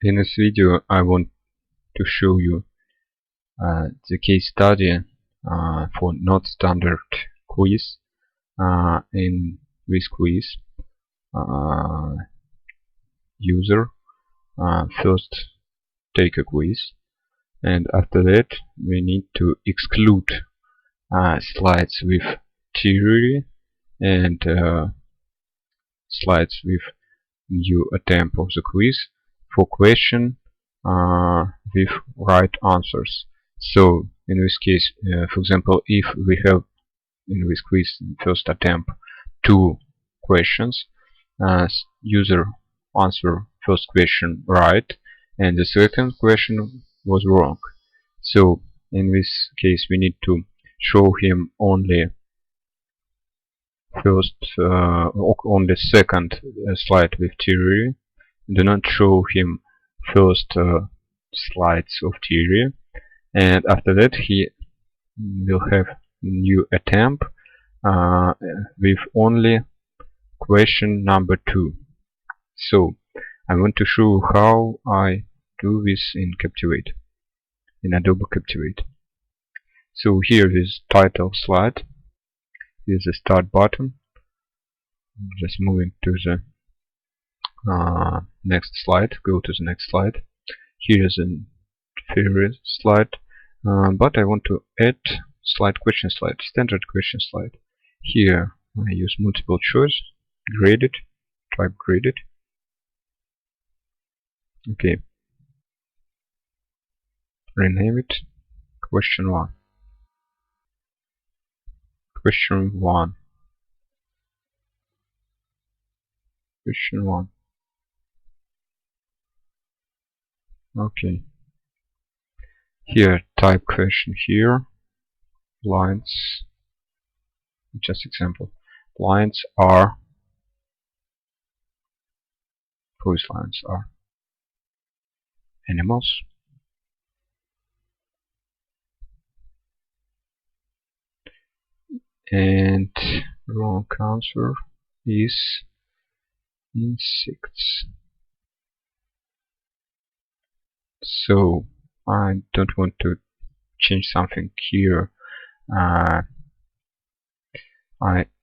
In this video I want to show you the case study for not standard quiz. In this quiz, user first take a quiz, and after that we need to exclude slides with theory and slides with new attempt of the quiz for question with right answers. So in this case, for example, if we have in this quiz first attempt 2 questions, user answer first question right and the second question was wrong. So in this case we need to show him only only second slide with theory. Do not show him first slides of theory, and after that he will have new attempt with only question number 2. So I want to show how I do this in Captivate, in Adobe Captivate. So here is title slide. Here's the start button. Just moving to the next slide. Go to the next slide. Here is a favorite slide, but I want to add slide, question slide, standard question slide. Here I use multiple choice, graded, type graded. Okay. Rename it question 1. Question 1. Question 1. Okay. Here type question here. Lines. Just example. Lines are. Voice lines are animals. And wrong answer is insects. So I don't want to change something here. I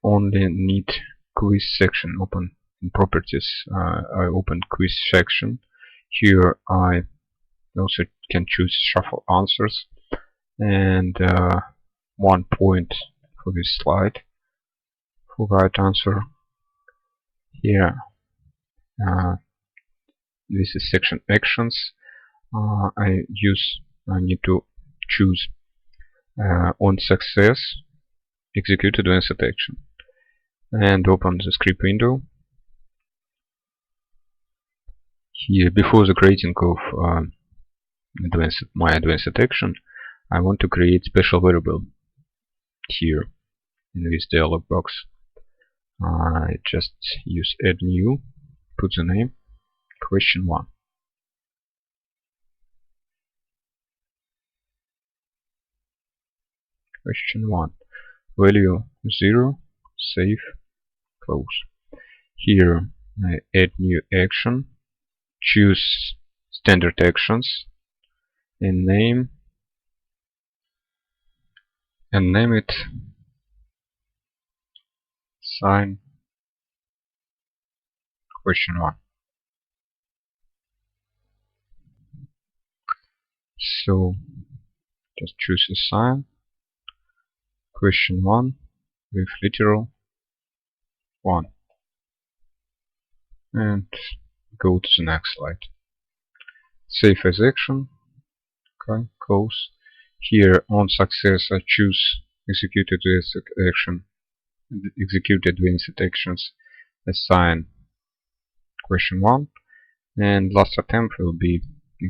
only need quiz section open in properties. I open quiz section. Here I also can choose shuffle answers, and 1 point for this slide for right answer. Here this is section actions. I need to choose on success execute advanced action and open the script window. Here before the creating of my advanced action, I want to create special variable here in this dialog box. I just use add new, put the name question 1. Question 1. Value 0, save, close. Here I add new action, choose standard actions, and name it sign question 1. So just choose a sign question 1 with literal 1 and go to the next slide. Save as action. Okay, close. Here on success I choose execute advanced action, execute advanced actions, assign question 1, and last attempt will be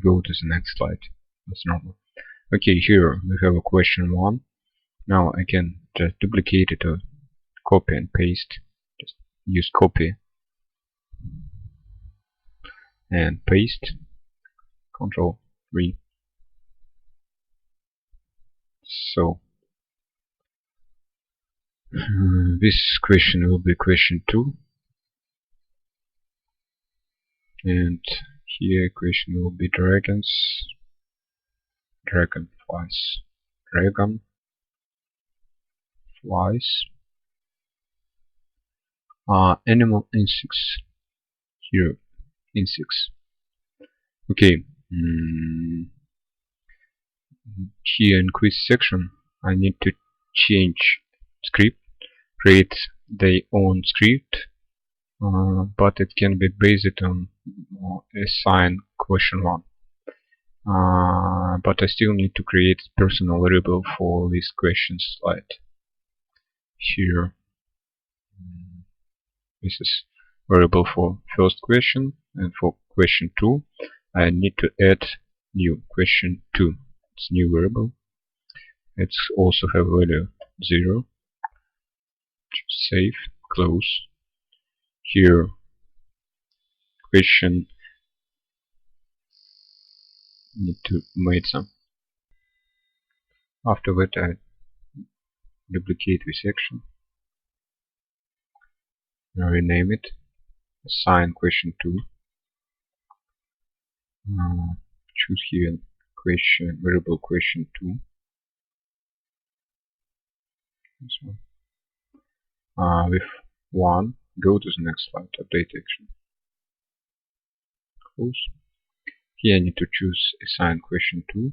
go to the next slide as normal. Okay, here we have a question 1. Now I can just duplicate it or copy and paste. Just use copy and paste. Control 3. So this question will be question 2, and Here question will be dragonflies, animal insects. Here insects. Okay. Here in quiz section I need to change script, create their own script, but it can be based on assign question 1. But I still need to create personal variable for this question slide. Here, this is variable for first question, and for question 2 I need to add new question 2. It's new variable. It's also have value 0. Save, close. Here question need to make some. After that I duplicate this section, rename it, assign question 2, choose here question variable question 2, this one, with 1, go to the next slide, update action, close. Here I need to choose assign question 2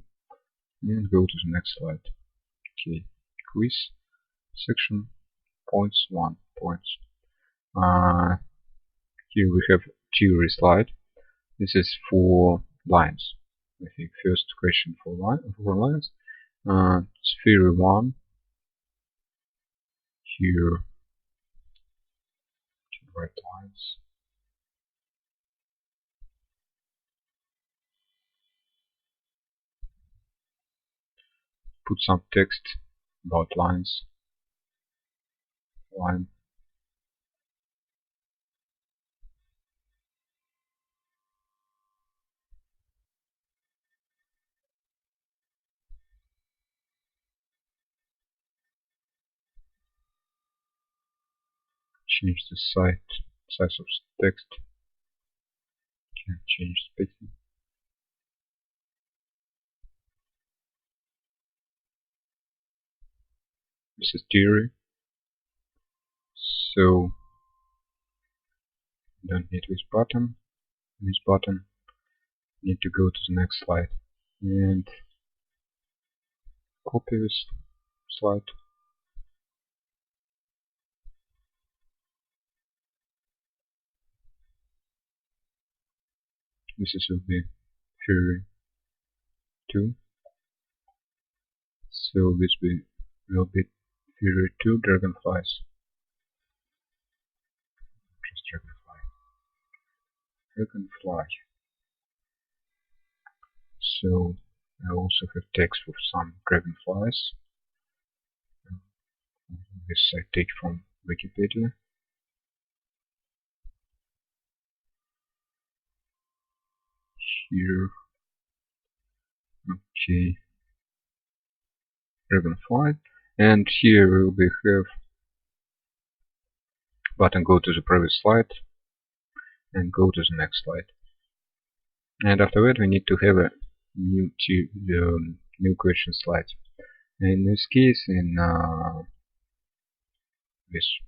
and go to the next slide. Okay, quiz section points 1 points. Here we have theory slide. This is for lines. I think first question for lines. It's theory 1. Here write lines. Put some text about lines. Line. Change the size of text. Can change spacing. This is theory. So don't need this button. This button need to go to the next slide and copy this slide. This is will be theory 2. So this will be theory 2 dragonflies. Just dragonfly. So I also have text for some dragonflies. This I take from Wikipedia. Here, okay, dragonfly, and here we have button go to the previous slide and go to the next slide. And after that we need to have a new question slide. In this case, in this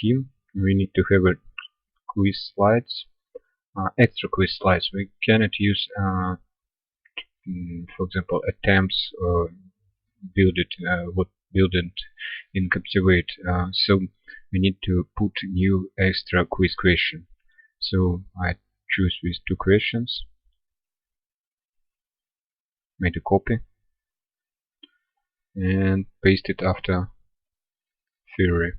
theme, we need to have a quiz slides, extra quiz slides. We cannot use, for example, attempts or build it in Captivate. So we need to put new extra quiz question. So I choose these 2 questions, made a copy, and paste it after theory.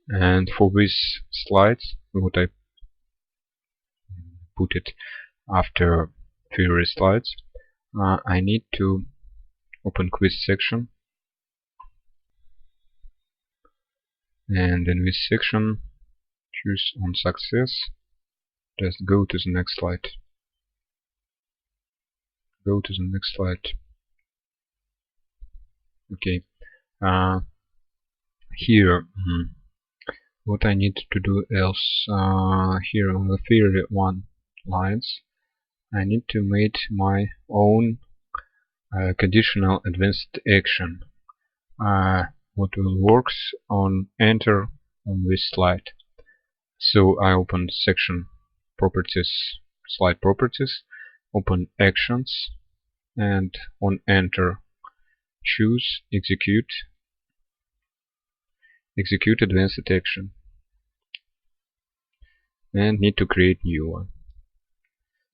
And for these slides, what I put it after theory slides, I need to open quiz section, and in this section choose on success, just go to the next slide. Go to the next slide. Okay, here what I need to do else here on the theory 1 lines, I need to make my own conditional advanced action. What will works on enter on this slide. So I open section properties, slide properties, open actions, and on enter choose execute advanced action, and need to create new one.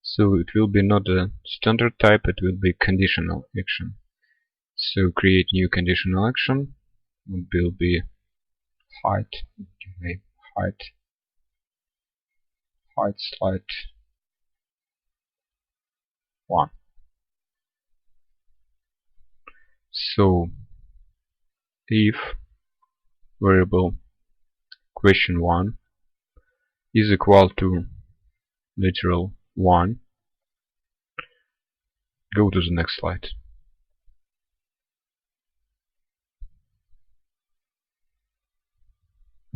So it will be not a standard type, it will be conditional action. So create new conditional action will be height, name height slide 1. So if variable question 1 is equal to literal 1, go to the next slide.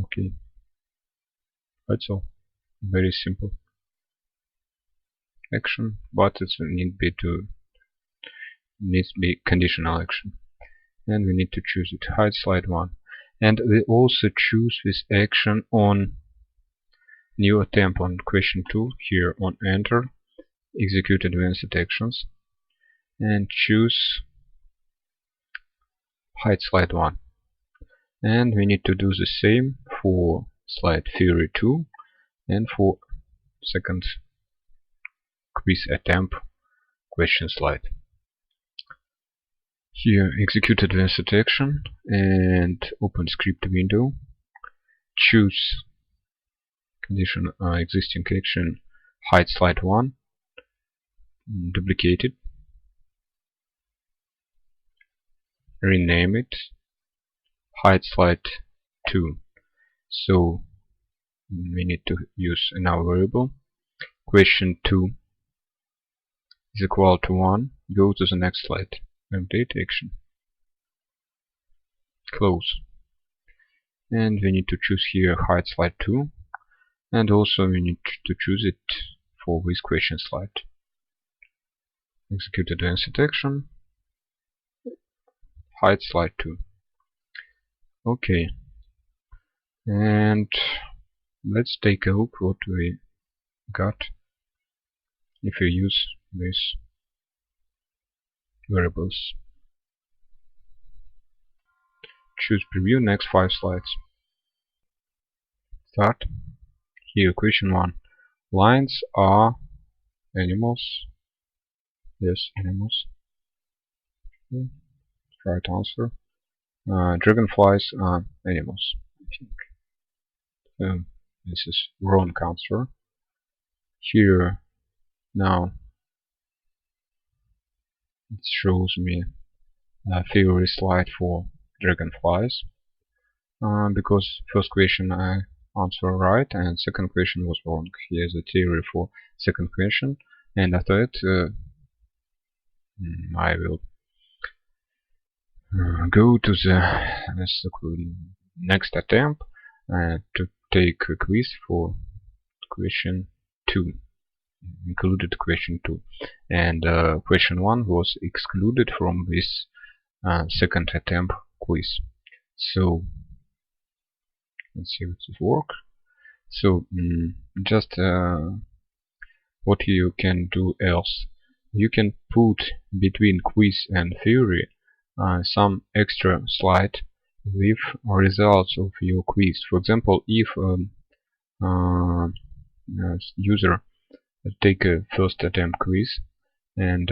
Okay, that's all. Very simple action, but it needs to be conditional action, and we need to choose it hide slide 1. And we also choose this action on new attempt on question 2 here on enter, execute advanced actions, and choose hide slide 1. And we need to do the same for slide theory 2 and for second quiz attempt question slide. Here execute advanced action and open script window, choose condition existing action hide slide 1, duplicate it, rename it hide slide 2. So we need to use another variable. Question 2 is equal to 1. Go to the next slide. Update action. Close. And we need to choose here hide slide 2. And also we need to choose it for this question slide. Execute advanced action. Hide slide 2. Okay. And let's take a look what we got if we use these variables. Choose preview next 5 slides. Start. Here question 1. Lions are animals. Yes, animals. Okay. Right answer. Dragonflies are animals, I think. This is wrong answer. Here now it shows me a theory slide for dragonflies, because first question I answer right and second question was wrong. Here's a theory for second question, and after it I will go to the next attempt to take a quiz for question 2, included question 2, and question 1 was excluded from this second attempt quiz. So let's see if it works. So just what you can do else, you can put between quiz and theory some extra slide with results of your quiz. For example, if user take a first attempt quiz and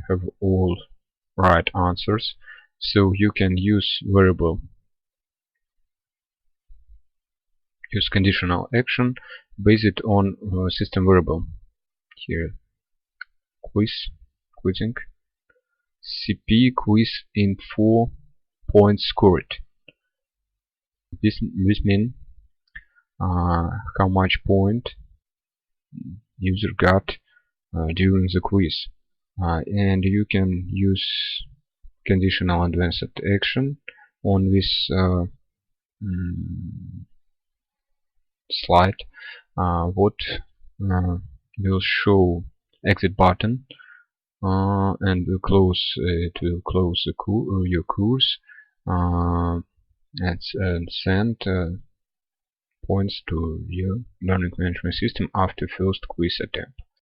have all right answers, so you can use conditional action based on system variable. Here quizzing CP quiz in 4 points scored. This means how much point user got during the quiz, and you can use conditional advanced action on this slide, what will show exit button, and will close it will close your course, and send points to your learning management system after first quiz attempt.